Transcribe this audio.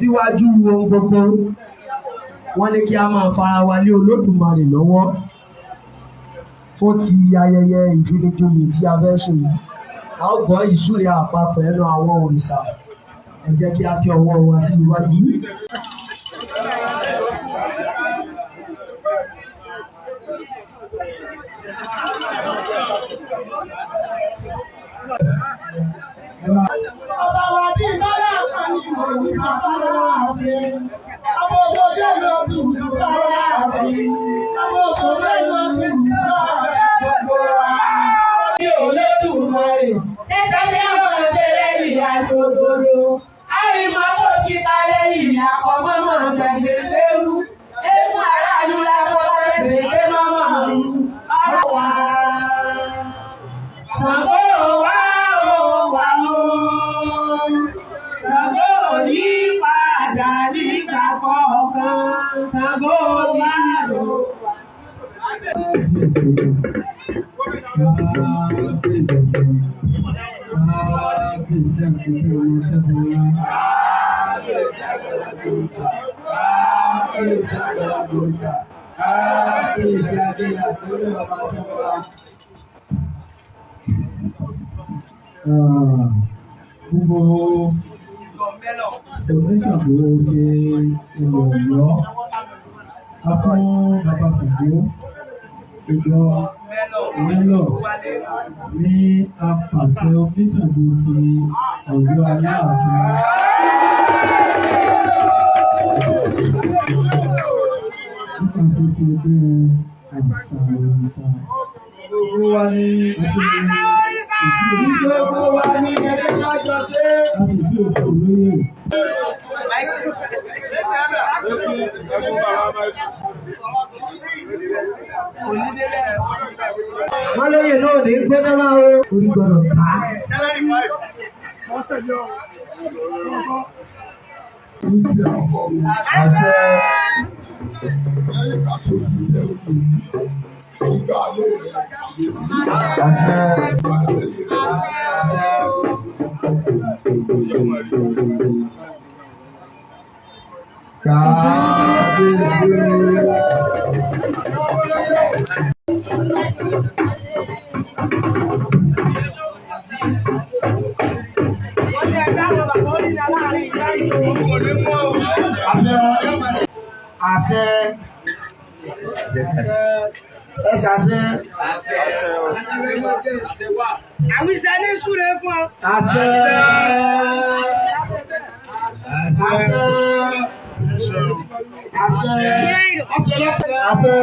síwájú ohun gbogbo wọ́n ní kí a máa fara wa lé Olódùmarè lọ́wọ́ fún ti ayẹyẹ ìfinijoyè tí a fẹ́ ṣe yìí. A ó gbọ́ ìsúre àpapọ̀ ẹnu àwọn òrìṣà. Ẹ jẹ́ kí a tẹ ọwọ́ wa sí iwájú. Ọba wa bí sọ́lá kan ní òní bàbá láàfin. Ọmọ òṣèré ló tún lù bàbá láàfin. Ọmọ òṣèré ló tún lù bàbá gbogbo wa. Bí Olódùmarè, tẹ́tẹ́ ọmọ ṣẹlẹ̀ ìyá ṣòdodo. Àrìmọ́ tó ti kalẹ̀ ìyá ọmọ mọ̀ gbẹ̀gbẹ̀ lérú. Ewu aráàlú lábọ́ gbẹ̀gbẹ̀ mọ́mọ́ ọ̀run. Ọ̀rọ̀ wa. Ṣàngó wa ó wà ó. Ṣàngó yí padà nígbà kọ̀ọ̀kan. Ṣàngó wá lò. Gbogbo Ṣàngó ti ilẹ̀ Ọ̀yọ́ a fún bàbá Ṣàngó ìjọ mẹ́lọ̀ ní apàṣẹ oníṣàngó ti Ọ̀yọ́ Aláàfin. Nípa tó ti gbé àṣà òrìṣà. Gbogbo wa ní Gbogbo wa ní ẹgbẹ́ lájọ ṣe. láti fi òkú olóyè. Wọ́n lóye náà ní gbọ́dọ̀ máa ó orí gbọ́dọ̀ ká. Àṣẹ. Àṣẹ. Ẹ ṣàṣẹ. Àwọn ìṣẹ́ ní súre fún ọ. Àṣẹ. Àṣẹ. Àṣẹ. Àṣẹ. Àṣẹ.